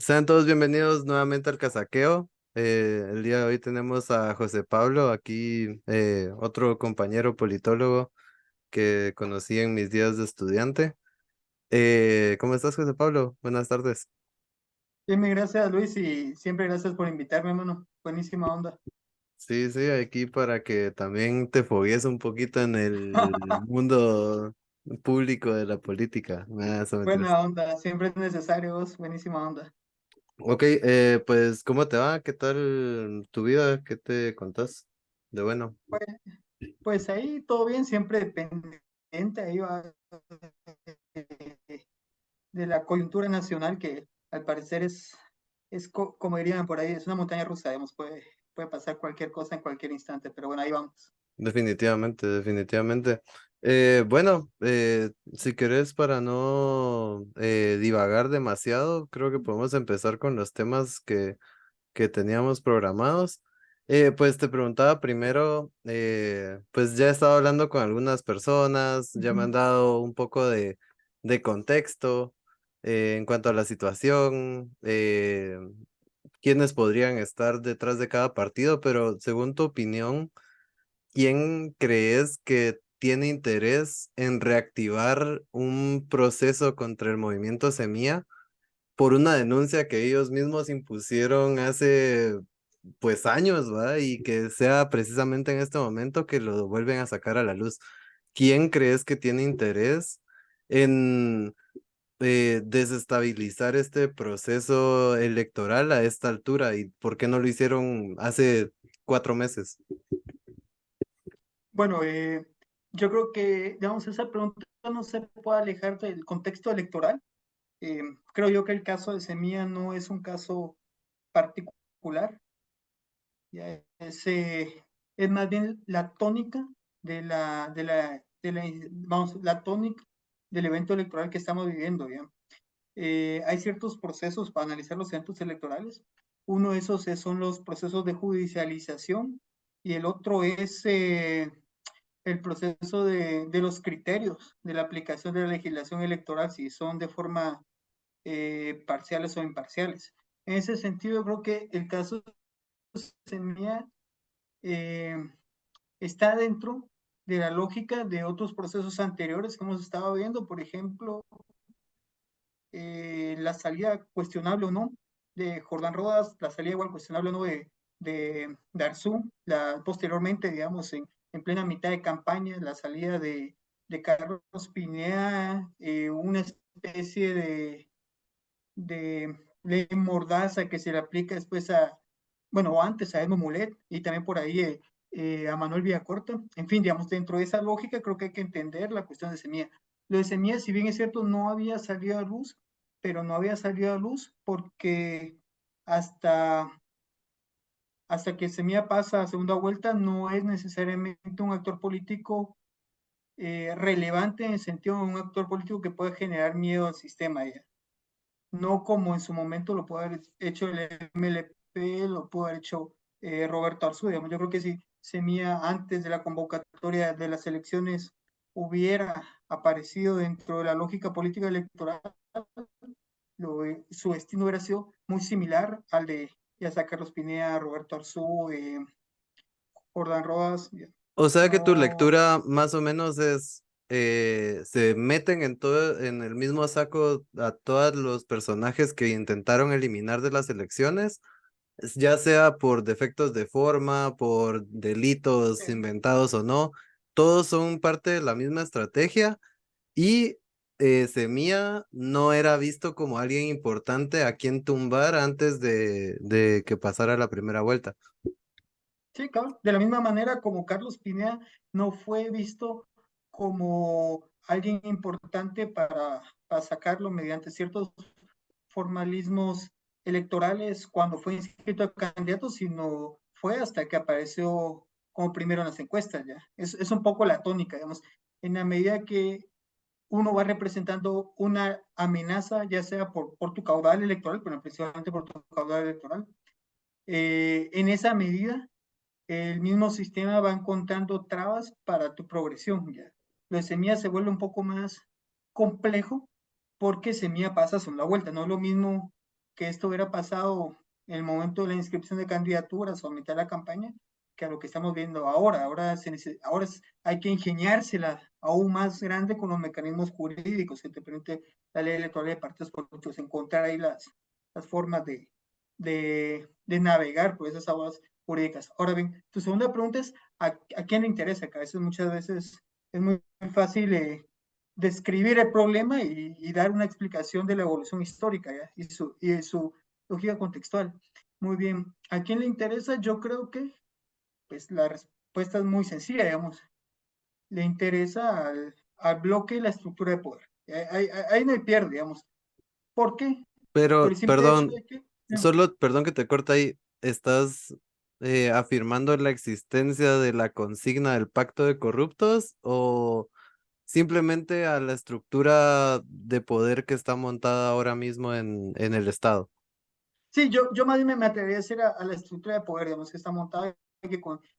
Sean todos bienvenidos nuevamente al Casaqueo. El día de hoy tenemos a José Pablo, aquí otro compañero politólogo que conocí en mis días de estudiante. ¿Cómo estás, José Pablo? Buenas tardes. Bien, gracias Luis y siempre gracias por invitarme, hermano. Buenísima onda. Sí, sí, aquí para que también te fogues un poquito en el mundo público de la política. Eso me interesa. Buena onda, siempre es necesario, vos. Buenísima onda. Ok, pues, ¿cómo te va? ¿Qué tal tu vida? ¿Qué te contás de bueno? Pues, pues ahí todo bien, siempre pendiente ahí va de la coyuntura nacional que al parecer como dirían por ahí, es una montaña rusa, digamos, puede pasar cualquier cosa en cualquier instante, pero bueno, ahí vamos. Definitivamente, definitivamente. Bueno, si querés, para no divagar demasiado, creo que podemos empezar con los temas que teníamos programados. Pues te preguntaba primero, pues ya he estado hablando con algunas personas, ya me han Ujú. dado un poco de contexto en cuanto a la situación, quiénes podrían estar detrás de cada partido, pero según tu opinión, ¿quién crees que tiene interés en reactivar un proceso contra el movimiento Semilla por una denuncia que ellos mismos impusieron hace pues años, ¿va? Y que sea precisamente en este momento que lo vuelven a sacar a la luz? ¿Quién crees que tiene interés en desestabilizar este proceso electoral a esta altura? ¿Y por qué no lo hicieron hace 4 meses? Bueno, yo creo que, digamos, esa pregunta no se puede alejar del contexto electoral. Creo yo que el caso de Semilla no es un caso particular, ya es más bien la tónica vamos, la tónica del evento electoral que estamos viviendo, ¿ya? Hay ciertos procesos para analizar los eventos electorales. Uno de esos son los procesos de judicialización y el otro es el proceso de los criterios de la aplicación de la legislación electoral, si son de forma parciales o imparciales. En ese sentido, creo que el caso Semilla eh, está dentro de la lógica de otros procesos anteriores que hemos estado viendo, por ejemplo, la salida cuestionable o no de Jordán Rodas, la salida igual cuestionable o no de Arzú, posteriormente, digamos, en plena mitad de campaña, la salida de Carlos Pineda, una especie de ley mordaza que se le aplica después bueno, antes a Edmo Mulet y también por ahí a Manuel Villacorta. En fin, digamos, dentro de esa lógica creo que hay que entender la cuestión de Semilla. Lo de Semilla, si bien es cierto, no había salido a luz, pero no había salido a luz porque hasta, hasta que Semilla pasa a segunda vuelta no es necesariamente un actor político relevante en el sentido de un actor político que puede generar miedo al sistema. ¿Ya? No como en su momento lo puede haber hecho el MLP, lo pudo haber hecho Roberto Arzú. Digamos. Yo creo que si Semilla antes de la convocatoria de las elecciones hubiera aparecido dentro de la lógica política electoral, su destino hubiera sido muy similar al de ya sea Carlos Pineda, Roberto Arzú, Jordán Rodas. O sea que tu No, lectura más o menos es, se meten en todo, en el mismo saco a todos los personajes que intentaron eliminar de las elecciones, ya sea por defectos de forma, por delitos inventados o no, todos son parte de la misma estrategia y Semilla no era visto como alguien importante a quien tumbar antes de que pasara la primera vuelta. sí, claro. De la misma manera como Carlos Pineda no fue visto como alguien importante para sacarlo mediante ciertos formalismos electorales cuando fue inscrito a candidato, sino fue hasta que apareció como primero en las encuestas ya. Es un poco la tónica, digamos, en la medida que uno va representando una amenaza, ya sea por tu caudal electoral, pero principalmente por tu caudal electoral, en esa medida el mismo sistema va encontrando trabas para tu progresión. ¿Ya? Lo de semilla se vuelve un poco más complejo porque semilla pasa a segunda vuelta. No es lo mismo que esto hubiera pasado en el momento de la inscripción de candidaturas o a mitad de la campaña que a lo que estamos viendo ahora. Ahora hay que ingeniársela aún más grande con los mecanismos jurídicos que te permite la ley electoral de partidos políticos, encontrar ahí las formas de navegar por esas aguas jurídicas. Ahora bien, tu segunda pregunta es, ¿a quién le interesa? Que a veces, muchas veces es muy fácil describir el problema y dar una explicación de la evolución histórica, ¿ya? Y su lógica contextual. Muy bien. ¿A quién le interesa? Yo creo que pues la respuesta es muy sencilla, digamos. Le interesa al bloque y la estructura de poder. Ahí no hay pierde, digamos. ¿Por qué? Por Pero, el simple hecho perdón, de que solo, perdón que te corta ahí, ¿estás afirmando la existencia de la consigna del pacto de corruptos o simplemente a la estructura de poder que está montada ahora mismo en el Estado? sí, yo más bien me atrevería a decir a la estructura de poder, digamos, que está montada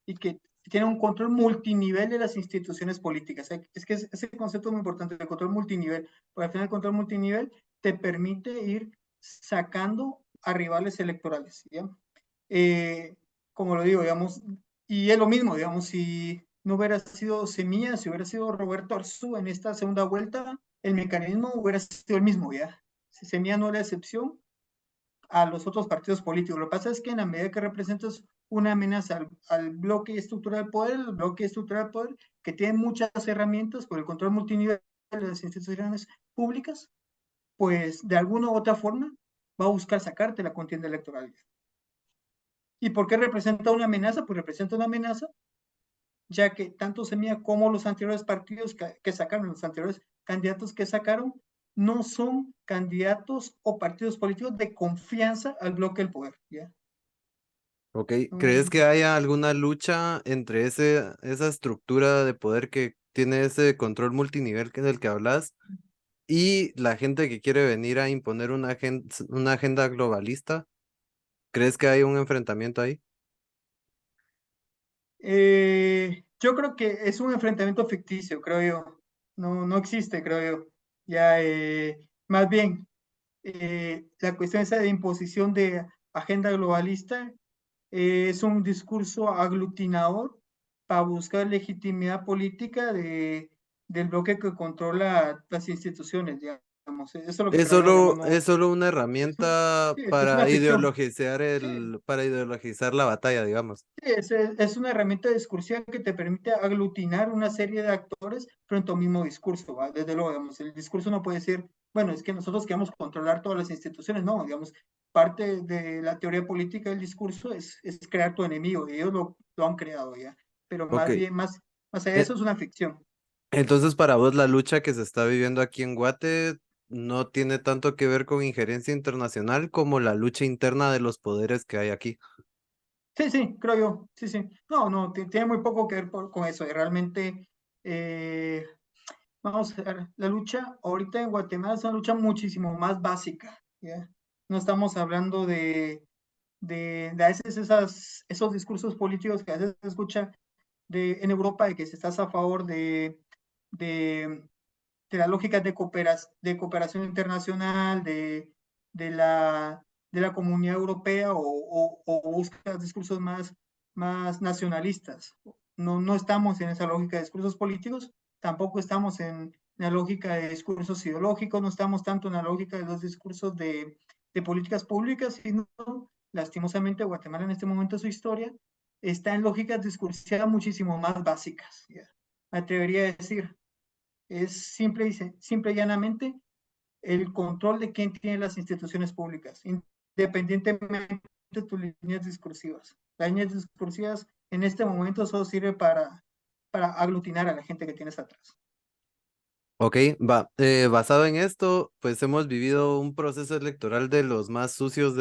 y que tiene un control multinivel de las instituciones políticas. Es que ese concepto es muy importante, el control multinivel, porque al final el control multinivel te permite ir sacando a rivales electorales, ¿ya? Eh, Como lo digo, digamos, y es lo mismo, digamos, si no hubiera sido Semilla, si hubiera sido Roberto Arzú en esta segunda vuelta, el mecanismo hubiera sido el mismo, ¿ya? Si Semilla no era excepción, a los otros partidos políticos. Lo que pasa es que en la medida que representas una amenaza al bloque y estructura del poder, el bloque y estructura del poder, que tiene muchas herramientas por el control multinivel de las instituciones públicas, pues de alguna u otra forma va a buscar sacarte la contienda electoral. ¿Y por qué representa una amenaza? Pues representa una amenaza, ya que tanto Semilla como los anteriores partidos que sacaron, los anteriores candidatos que sacaron, no son candidatos o partidos políticos de confianza al bloque del poder. ¿Ya? ¿Ok? ¿Crees que Mm, haya alguna lucha entre esa estructura de poder que tiene ese control multinivel que del que hablas y la gente que quiere venir a imponer una agenda globalista? ¿Crees que hay un enfrentamiento ahí? yo creo que es un enfrentamiento ficticio, creo yo. No, no existe, creo yo. Ya, más bien, la cuestión esa de imposición de agenda globalista es un discurso aglutinador para buscar legitimidad política del bloque que controla las instituciones, digamos. Eso es lo que creo yo, digamos, no. Es solo una Es, un- herramienta sí, es una ficción. Sí, para ideologizar la batalla, digamos. sí, es una herramienta discursiva que te permite aglutinar una serie de actores frente a un mismo discurso, ¿va? Desde luego, digamos, el discurso no puede decir, bueno, es que nosotros queremos controlar todas las instituciones, no, digamos, parte de la teoría política del discurso es crear tu enemigo, y ellos lo han creado ya, pero Ok. más bien, más allá de eso eh, es una ficción. Entonces, para vos, la lucha que se está viviendo aquí en Guate no tiene tanto que ver con injerencia internacional como la lucha interna de los poderes que hay aquí. Sí, sí, creo yo, sí, sí. No, no, tiene muy poco que ver con eso, y realmente... Eh, Vamos a ver, la lucha ahorita en Guatemala es una lucha muchísimo más básica, ¿ya? No estamos hablando de a veces esos discursos políticos que a veces se escucha en Europa de que si estás a favor de, de la lógica de cooperación internacional, de, la, de la comunidad europea o buscas discursos más nacionalistas. No, no estamos en esa lógica de discursos políticos, tampoco estamos en la lógica de discursos ideológicos, no estamos tanto en la lógica de los discursos de políticas públicas, sino lastimosamente Guatemala en este momento de su historia está en lógicas discursivas muchísimo más básicas. ¿Ya? Me atrevería a decir, es simple y llanamente el control de quién tiene las instituciones públicas, independientemente de tus líneas discursivas. Las líneas discursivas en este momento solo sirve para aglutinar a la gente que tienes atrás. Ok, va. Basado en esto, pues hemos vivido un proceso electoral de los más sucios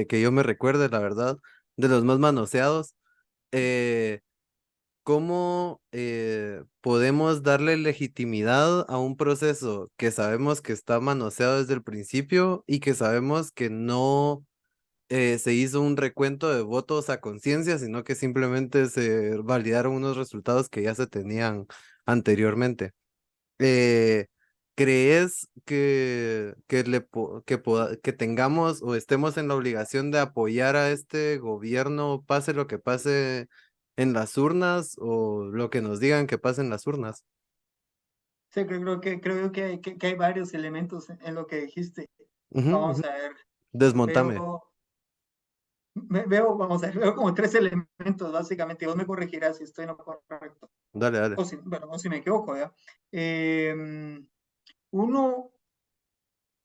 que yo me recuerde, la verdad, de los más manoseados. Eh, ¿Cómo podemos darle legitimidad a un proceso que sabemos que está manoseado desde el principio y que sabemos que no se hizo un recuento de votos a conciencia, sino que simplemente se validaron unos resultados que ya se tenían anteriormente? ¿crees que tengamos o estemos en la obligación de apoyar a este gobierno, pase lo que pase en las urnas o lo que nos digan que pase en las urnas? Sí, creo que hay varios elementos en lo que dijiste. Ujú, ujú. Vamos a ver, Desmontame. veo, vamos a ver, veo como tres elementos, básicamente, y vos me corregirás si estoy en lo correcto, Dale, dale. o si me equivoco, ¿ya? Uno,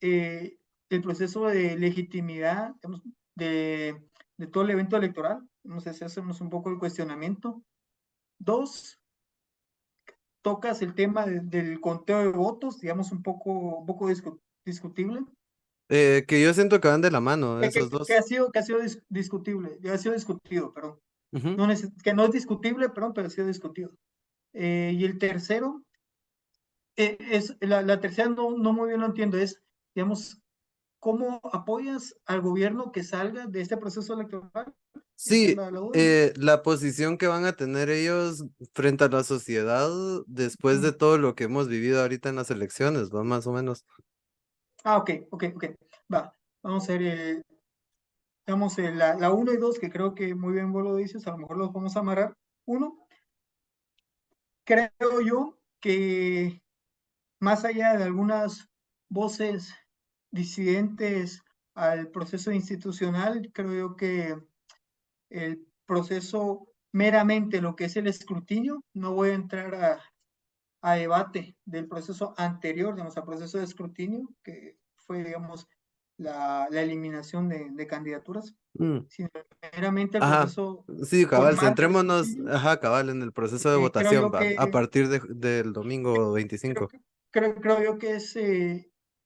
el proceso de legitimidad, digamos, de todo el evento electoral, no sé si hacemos un poco el cuestionamiento. Dos, tocas el tema del conteo de votos, digamos, un poco discutible, Que yo siento que van de la mano esos dos. que ha sido discutible, ya ha sido discutido, perdón. Ujú. No que no es discutible, perdón, pero ha sido discutido. Y el tercero, la tercera no muy bien lo entiendo, es, digamos, ¿cómo apoyas al gobierno que salga de este proceso electoral? Esa es Sí, la duda. la posición que van a tener ellos frente a la sociedad después de Mm. todo lo que hemos vivido ahorita en las elecciones, ¿va? Más o menos. Ah, ok. Va, vamos a ver, digamos, la 1 y 2, que creo que muy bien vos lo dices, a lo mejor los vamos a amarrar. Uno, creo yo que más allá de algunas voces disidentes al proceso institucional, creo yo que el proceso meramente lo que es el escrutinio, no voy a entrar a debate del proceso anterior, digamos, al proceso de escrutinio, que fue, digamos, la eliminación de candidaturas, Mm. sino meramente el Ajá, proceso sí, cabal, formal del centrémonos, escrutinio. ajá, cabal, en el proceso de Creo votación, yo va, a que partir del domingo creo, 25. creo yo que es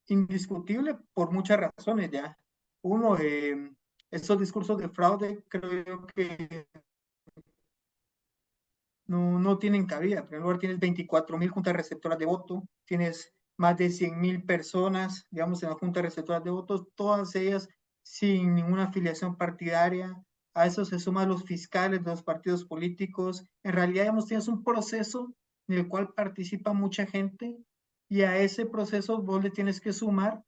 indiscutible por muchas razones ya. Uno, estos discursos de fraude creo yo que no tienen cabida. En primer lugar, tienes 24.000 juntas receptoras de voto, tienes más de 100.000 personas, digamos, en las juntas receptoras de votos, todas ellas sin ninguna afiliación partidaria. A eso se suman los fiscales de los partidos políticos. En realidad, digamos, tienes un proceso en el cual participa mucha gente y a ese proceso vos le tienes que sumar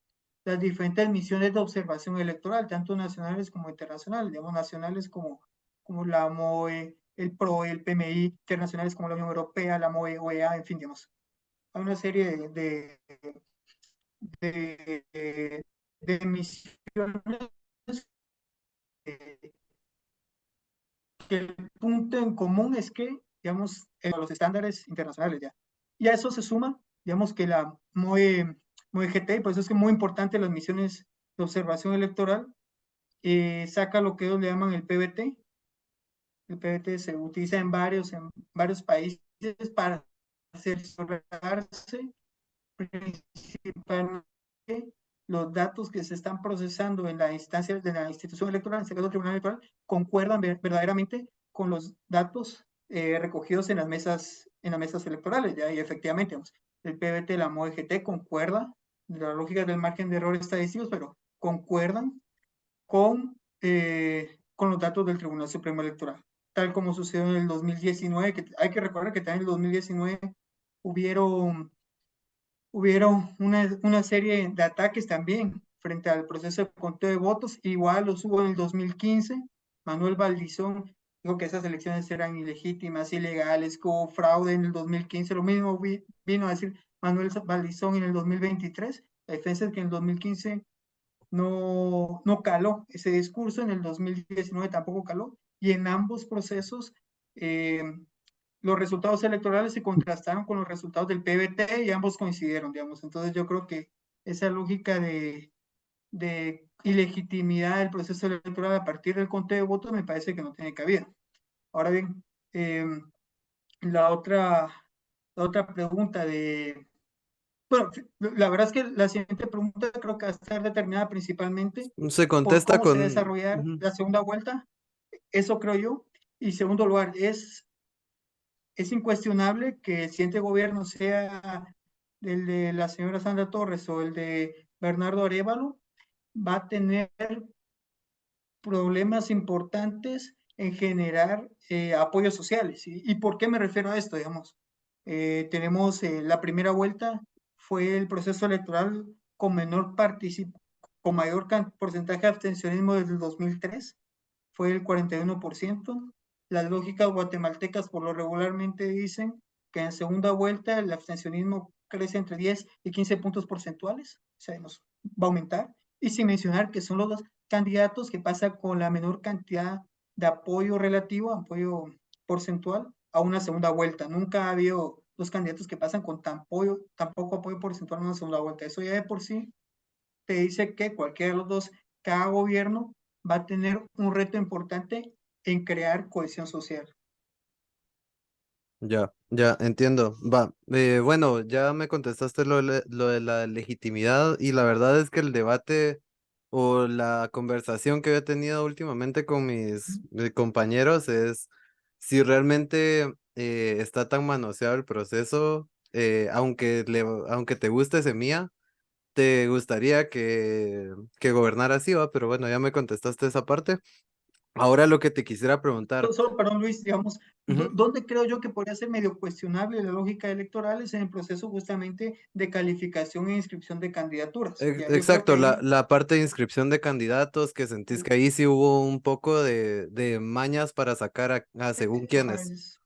las diferentes misiones de observación electoral, tanto nacionales como internacionales, digamos, nacionales como la MOE, el PRO, el PMI, internacionales como la Unión Europea, la MOE, OEA, en fin, digamos. Hay una serie de misiones que el punto en común es que, digamos, los estándares internacionales ya. Y a eso se suma, digamos, que la MOE GT, por eso es que es muy importante las misiones de observación electoral, saca lo que ellos le llaman el PBT. El PBT se utiliza en varios países para cerciorarse principalmente los datos que se están procesando en la instancia de la institución electoral, en este caso el Tribunal Electoral, concuerdan verdaderamente con los datos recogidos en las mesas electorales, ¿ya? Y efectivamente, vamos, el PBT, la MOEGT concuerda, la lógica del margen de error estadísticos, pero concuerdan con los datos del Tribunal Supremo Electoral, tal como sucedió en el 2019, que hay que recordar que también en el 2019 hubieron una serie de ataques también frente al proceso de conteo de votos, igual los hubo en el 2015. Manuel Valdizón dijo que esas elecciones eran ilegítimas, ilegales, que hubo fraude en el 2015, lo mismo vino a decir Manuel Valdizón en el 2023. La diferencia es que en el 2015 no caló ese discurso, en el 2019 tampoco caló, y en ambos procesos eh, los resultados electorales se contrastaron con los resultados del PBT y ambos coincidieron, digamos. Entonces yo creo que esa lógica de ilegitimidad del proceso electoral a partir del conteo de votos me parece que no tiene cabida. Ahora bien, la otra, la otra pregunta bueno, la verdad es que la siguiente pregunta creo que va a estar determinada principalmente Se por contesta cómo se va a con... desarrollar Ujú. la segunda vuelta, eso creo yo. Y segundo lugar, es incuestionable que el siguiente gobierno sea el de la señora Sandra Torres o el de Bernardo Arevalo, va a tener problemas importantes en generar apoyos sociales. ¿Y por qué me refiero a esto? Digamos, tenemos la primera vuelta fue el proceso electoral con menor con mayor porcentaje de abstencionismo desde el 2003, fue el 41%. Las lógicas guatemaltecas por lo regularmente dicen que en segunda vuelta el abstencionismo crece entre 10 y 15 puntos porcentuales, o sea, nos va a aumentar. Y sin mencionar que son los dos candidatos que pasan con la menor cantidad de apoyo relativo, apoyo porcentual, a una segunda vuelta. Nunca ha habido dos candidatos que pasan con tan poco apoyo porcentual en una segunda vuelta. Eso ya de por sí te dice que cualquiera de los dos, cada gobierno va a tener un reto importante en crear cohesión social. Ya, ya, entiendo. Va, bueno, ya me contestaste lo de la legitimidad y la verdad es que el debate o la conversación que he tenido últimamente con mis compañeros es si realmente está tan manoseado el proceso, aunque te guste Semilla, te gustaría que gobernara así, va, pero bueno, ya me contestaste esa parte. Ahora lo que te quisiera preguntar. Solo, perdón, Luis, digamos, Ujú. ¿dónde creo yo que podría ser medio cuestionable la lógica electoral? Es en el proceso justamente de calificación e inscripción de candidaturas. Ya, yo creo que Exacto, ahí la parte de inscripción de candidatos, que sentís que ahí sí hubo un poco de mañas para sacar a según quiénes. es,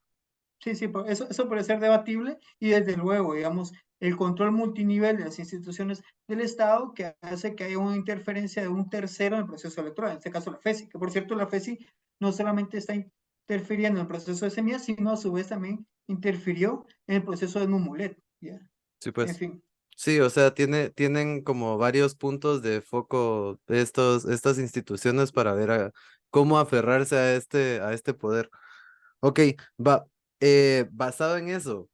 sí, sí, eso puede ser debatible y desde luego, digamos, el control multinivel de las instituciones del Estado que hace que haya una interferencia de un tercero en el proceso electoral, en este caso la FESI, que por cierto la FESI no solamente está interfiriendo en el proceso de semillas, sino a su vez también interfirió en el proceso de Numulet, ¿ya? Sí, En pues. fin. Sí, o sea, tienen como varios puntos de foco estas instituciones para ver cómo aferrarse a este poder. Ok, va. Basado en eso,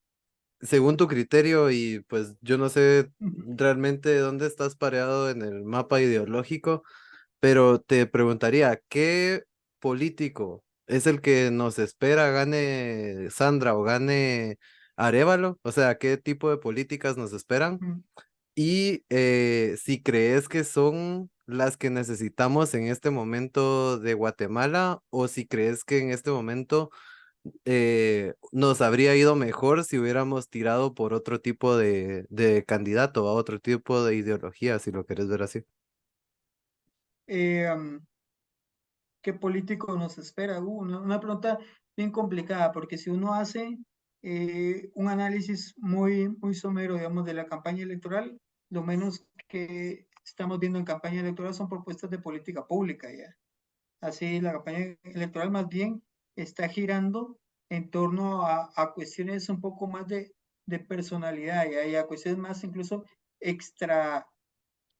según tu criterio, y pues yo no sé realmente dónde estás pareado en el mapa ideológico, pero te preguntaría, ¿qué político es el que nos espera gane Sandra o gane Arévalo? O sea, ¿qué tipo de políticas nos esperan? Y si crees que son las que necesitamos en este momento de Guatemala o si crees que en este momento nos habría ido mejor si hubiéramos tirado por otro tipo de candidato, a otro tipo de ideología, si lo quieres ver así. Eh, ¿Qué político nos espera? Una pregunta bien complicada, porque si uno hace un análisis muy somero, digamos, de la campaña electoral, lo menos que estamos viendo en campaña electoral son propuestas de política pública, ya. Así, la campaña electoral más bien está girando en torno a cuestiones un poco más de personalidad, ya, y a cuestiones más incluso extra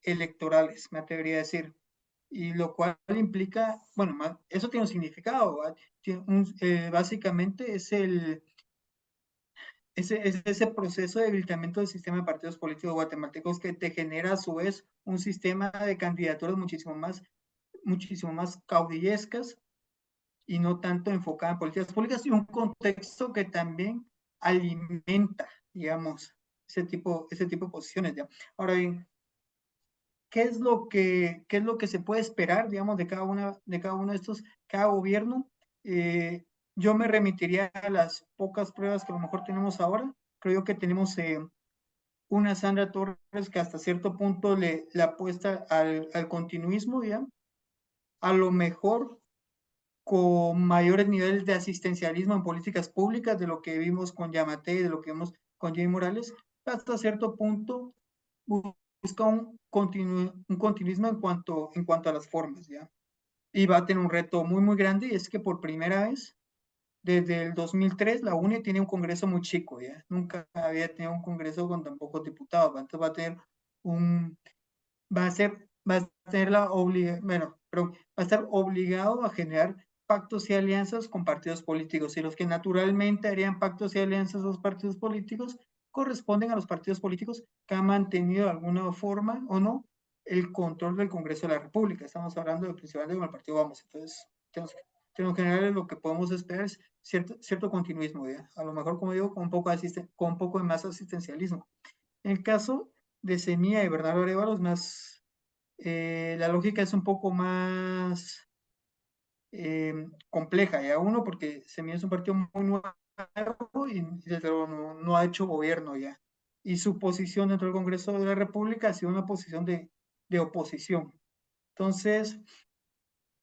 electorales, me atrevería a decir, y lo cual implica, bueno, eso tiene un significado, ¿va? Básicamente es ese proceso de debilitamiento del sistema de partidos políticos guatemaltecos que te genera a su vez un sistema de candidaturas muchísimo más caudillescas y no tanto enfocada en políticas públicas y un contexto que también alimenta, digamos, ese tipo de posiciones. ¿Ya? Ahora bien, qué es lo que se puede esperar, digamos, de cada uno de estos, cada gobierno. Eh, yo me remitiría a las pocas pruebas que a lo mejor tenemos ahora. Creo que tenemos una Sandra Torres que hasta cierto punto le apuesta al continuismo, ¿ya? A lo mejor con mayores niveles de asistencialismo en políticas públicas de lo que vimos con Yamate, de lo que vimos con Jay Morales, hasta cierto punto busca un continuismo en cuanto a las formas, ¿ya? Y va a tener un reto muy grande, y es que por primera vez, desde el 2003, la UNE tiene un congreso muy chico, ¿ya? Nunca había tenido un congreso con tan pocos diputados, ¿va? Entonces va a tener un, va a tener bueno, pero va a estar obligado a generar pactos y alianzas con partidos políticos, y los que naturalmente harían pactos y alianzas a los partidos políticos corresponden a los partidos políticos que han mantenido de alguna forma o no el control del Congreso de la República. Estamos hablando de principalmente con el partido Vamos. Entonces, tenemos general lo que podemos esperar es cierto continuismo, ¿ya? A lo mejor, como digo, con un poco de más asistencialismo. En el caso de Semilla y Bernardo Arevalo, la lógica es un poco más compleja, ya uno, porque Semilla es un partido muy nuevo y desde luego no ha hecho gobierno ya. y su posición dentro del Congreso de la República ha sido una posición de oposición. Entonces,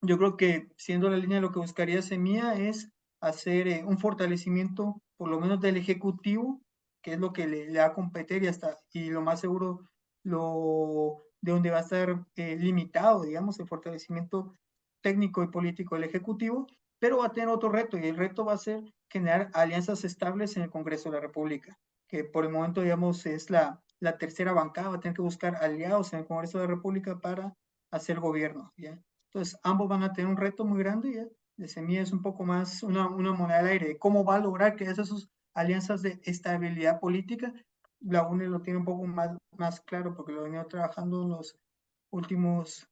yo creo que siendo la línea lo que buscaría Semilla es hacer un fortalecimiento, por lo menos del Ejecutivo, que es lo que le va a competir y lo más seguro, de donde va a estar limitado, digamos, el fortalecimiento técnico y político del Ejecutivo, pero va a tener otro reto, y el reto va a ser generar alianzas estables en el Congreso de la República, que por el momento, digamos, es la tercera bancada, va a tener que buscar aliados en el Congreso de la República para hacer gobierno, ¿ya? Entonces, ambos van a tener un reto muy grande, ¿ya? De Semilla es un poco más una moneda al aire de cómo va a lograr que esas alianzas de estabilidad política. La UNE lo tiene un poco más claro porque lo ha venido trabajando en los últimos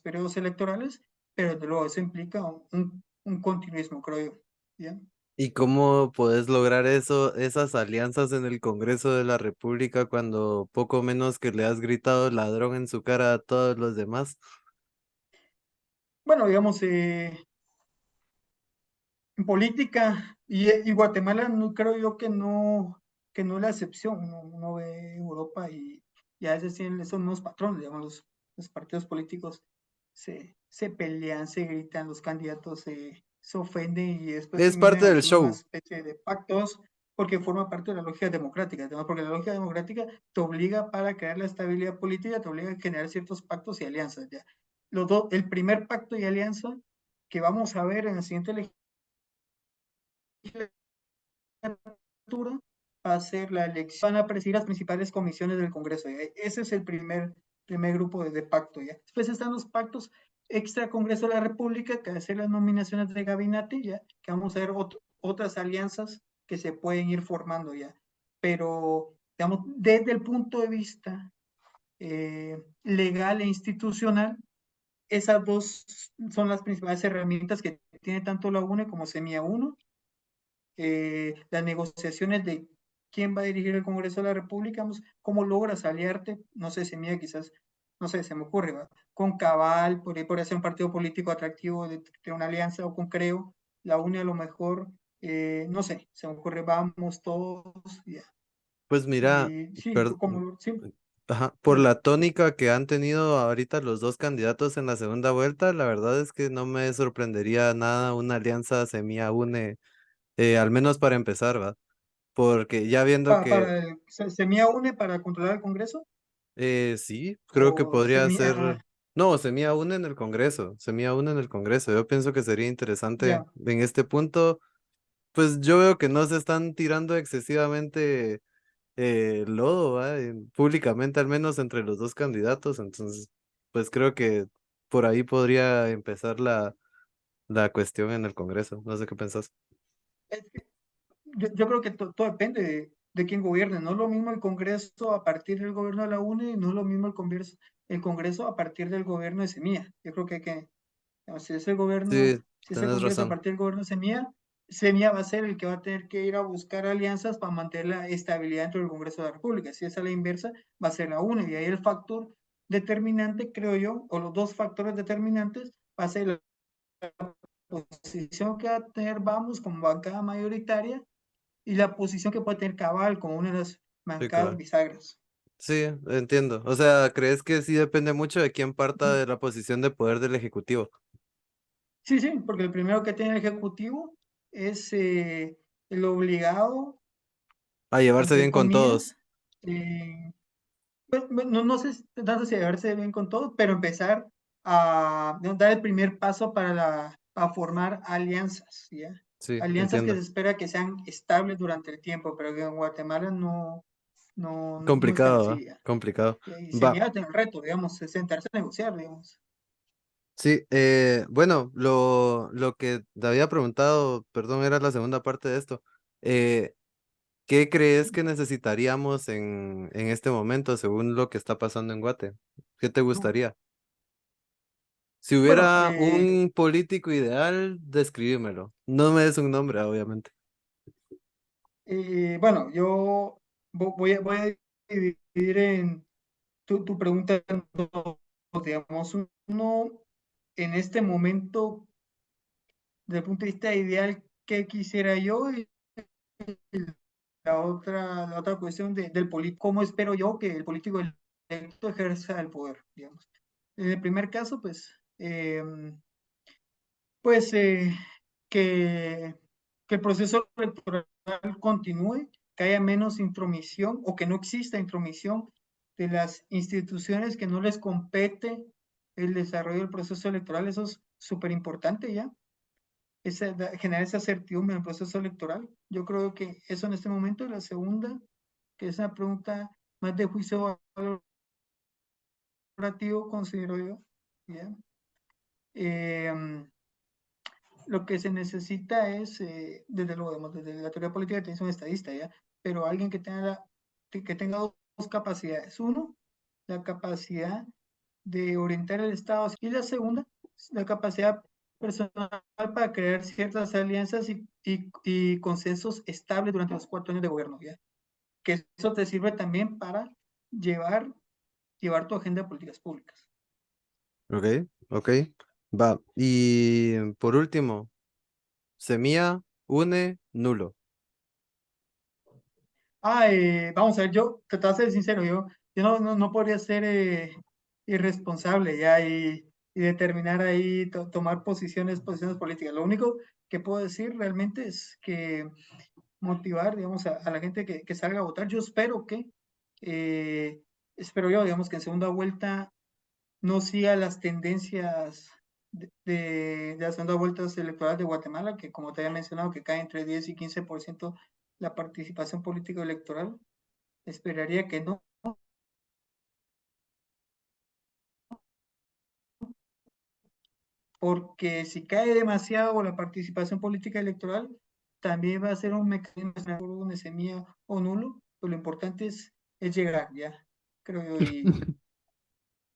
periodos electorales, pero desde luego eso implica un continuismo, creo yo, ¿ya? ¿Y cómo podés lograr eso, esas alianzas en el Congreso de la República cuando poco menos que le has gritado ladrón en su cara a todos los demás? Bueno, digamos, en política y Guatemala no creo yo que no es la excepción. Uno ve Europa y a veces tienen esos mismos patrones, digamos, los partidos políticos se pelean, se gritan, los candidatos se ofenden y después Es terminan parte del haciendo una show. especie de pactos porque forma parte de la lógica democrática, además porque la lógica democrática te obliga para crear la estabilidad política, te obliga a generar ciertos pactos y alianzas, ¿ya? El primer pacto y alianza que vamos a ver en el siguiente va a ser la elección, van a presidir las principales comisiones del Congreso. ¿Ya? Ese es el primer grupo de pacto. ¿Ya? Después están los pactos extra Congreso de la República, que hacer las nominaciones de gabinete, ¿ya? Que vamos a ver otras alianzas que se pueden ir formando ya. Pero, digamos, desde el punto de vista legal e institucional, esas dos son las principales herramientas que tiene tanto la UNE como Semilla 1, las negociaciones de quién va a dirigir el Congreso de la República, cómo logras aliarte, no sé, Semilla quizás, no sé, se me ocurre, ¿va? Con Cabal, por hacer un partido político atractivo de una alianza, o con Creo, la UNE a lo mejor, no sé, se me ocurre, vamos todos, ya. Pues mira, Y sí, per- sí, ajá, por la tónica que han tenido ahorita los dos candidatos en la segunda vuelta, la verdad es que no me sorprendería nada una alianza Semilla-UNE, al menos para empezar, ¿va? Porque ya viendo que Semilla UNE para controlar el Congreso, sí, creo que o podría Semilla, ser. No, Semilla-UNE en el Congreso, Semilla-UNE en el Congreso. Yo pienso que sería interesante ya, en este punto. Pues yo veo que no se están tirando excesivamente lodo, ¿va? Públicamente, al menos entre los dos candidatos. Entonces, pues creo que por ahí podría empezar la cuestión en el Congreso. No sé qué pensás. yo creo que todo depende de quién gobierne. No es lo mismo el Congreso a partir del gobierno de la UNE y no es lo mismo el Congreso a partir del gobierno de Semilla. Yo creo que si es el gobierno, Sí, si es el tenés Congreso a razón. partir del gobierno de Semilla, Semilla va a ser el que va a tener que ir a buscar alianzas para mantener la estabilidad dentro del Congreso de la República. Si es a la inversa, va a ser la UNE. Y ahí el factor determinante, creo yo, o los dos factores determinantes, va a ser la posición que va a tener Vamos como bancada mayoritaria y la posición que puede tener Cabal como una de las Sí, bancadas cabal. bisagras. Sí, entiendo. O sea, ¿crees que sí depende mucho de quién parta de la posición de poder del Ejecutivo? Sí, sí, porque el primero que tiene el Ejecutivo es el obligado, A llevarse entre bien con comillas, todos. no sé tanto si verse bien con todo, pero empezar a dar el primer paso para formar alianzas, ¿ya? Sí, Alianzas que se entiendo. espera que sean estables durante el tiempo, pero que en Guatemala no es tan Complicado, así, ¿va? ¿ya? Complicado. Y se Va. mira el reto, digamos, es sentarse a negociar, digamos. Sí, bueno, lo que te había preguntado, perdón, era la segunda parte de esto. Eh, ¿Qué crees que necesitaríamos en este momento según lo que está pasando en Guate? ¿Qué te gustaría? Si Bueno, hubiera un político ideal, describímelo. No me des un nombre, obviamente. bueno, yo voy a dividir en tu pregunta en dos, digamos, uno en este momento, desde el punto de vista ideal, ¿qué quisiera yo? Y la otra cuestión del político, ¿cómo espero yo que el político electo ejerza el poder, digamos? En el primer caso, pues que, que el proceso electoral continúe, que haya menos intromisión o que no exista intromisión de las instituciones que no les compete el desarrollo del proceso electoral. Eso es súper importante ya, generar esa certidumbre en el proceso electoral. Yo creo que eso en este momento. Y la segunda, que es una pregunta más de juicio valorativo, considero yo, ¿ya? Lo que se necesita es, desde luego, desde la teoría política tienes un estadista, ¿ya? Pero alguien que tenga dos capacidades. Uno, la capacidad de orientar el Estado, y la segunda, la capacidad personal para crear ciertas alianzas y consensos estables durante los 4 años de gobierno, ¿ya? Que eso te sirve también para llevar, llevar tu agenda de políticas públicas. Ok, ok, va. Y por último, semilla, une, nulo. Vamos a ver, yo, te voy a ser sincero, yo no podría ser irresponsable ya y determinar ahí, tomar posiciones políticas. Lo único que puedo decir realmente es que motivar, digamos, a la gente que salga a votar. Yo espero yo, digamos, que en segunda vuelta no siga las tendencias de las segundas vueltas electorales de Guatemala, que como te había mencionado, que cae entre 10 y 15% la participación política electoral. Esperaría que no, porque si cae demasiado la participación política electoral, también va a ser un mecanismo de semilla o nulo, pero lo importante es llegar, ya, creo yo, y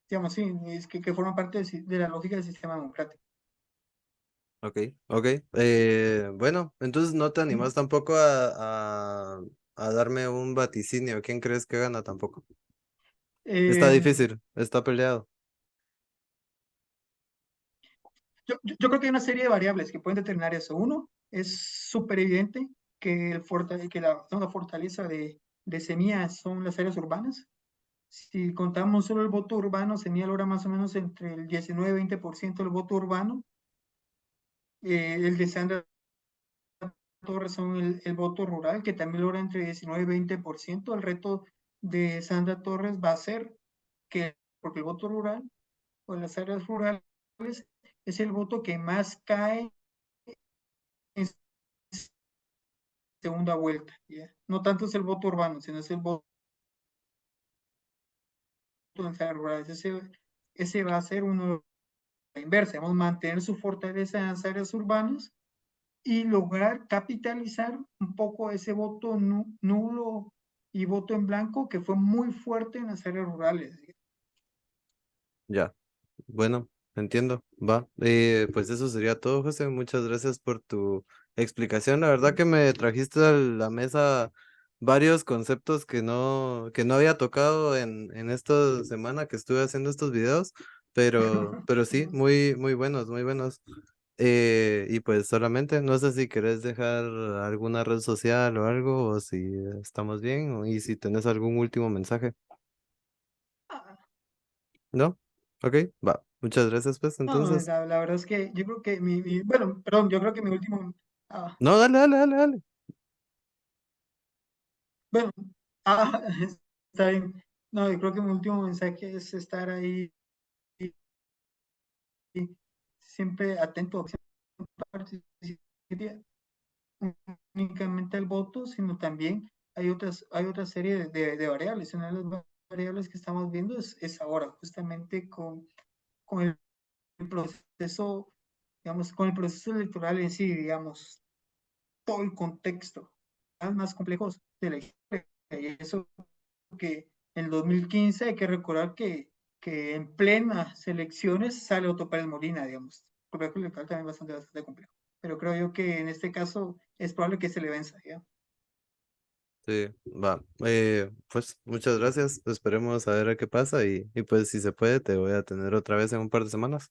digamos, sí, es que forma parte de la lógica del sistema democrático. Ok, ok. Bueno, entonces no te animas tampoco a darme un vaticinio. ¿Quién crees que gana tampoco? Está Eh, difícil, está peleado. yo creo que hay una serie de variables que pueden determinar eso. Uno, es súper evidente que la zona fortaleza de semillas son las áreas urbanas. Si contamos solo el voto urbano, Semilla logra más o menos entre el 19 y 20% del voto urbano. El de Sandra Torres son el voto rural, que también logra entre 19 y 20%. El reto de Sandra Torres va a ser que, porque el voto rural o las áreas rurales es el voto que más cae en segunda vuelta, ¿ya? No tanto es el voto urbano, sino es el voto en las áreas rurales. Ese va a ser uno la inversa, vamos a mantener su fortaleza en las áreas urbanas y lograr capitalizar un poco ese voto nulo y voto en blanco que fue muy fuerte en las áreas rurales. Ya, bueno, entiendo. Va. Pues eso sería todo, José. Muchas gracias por tu explicación. La verdad que me trajiste a la mesa varios conceptos que no había tocado en esta semana que estuve haciendo estos videos, pero sí, muy, muy buenos, muy buenos. Y pues solamente, no sé si querés dejar alguna red social o algo, o si estamos bien, y si tenés algún último mensaje, ¿no? Ok, va. Muchas gracias, pues, No, entonces. la verdad es que yo creo que bueno, perdón, yo creo que mi último, ah, No, dale, dale, dale, dale. bueno, está bien. No, yo creo que mi último mensaje es estar ahí siempre atento, participativa, únicamente al voto, sino también hay otra serie de variables. Una de las variables que estamos viendo es ahora, justamente con el proceso, digamos, con el proceso electoral en sí, digamos, todo el contexto más complejos de la historia. Y eso que en el 2015 hay que recordar que en plenas elecciones sale Otto Pérez Molina, digamos. El colegio electoral también bastante complejo. Pero creo yo que en este caso es probable que se le venza, ¿ya? Sí, va. Pues muchas gracias. Esperemos a ver qué pasa y pues si se puede, te voy a tener otra vez en un par de semanas.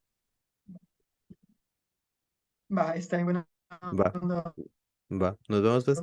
Va, está en buena Va, onda. va. Nos vemos pues.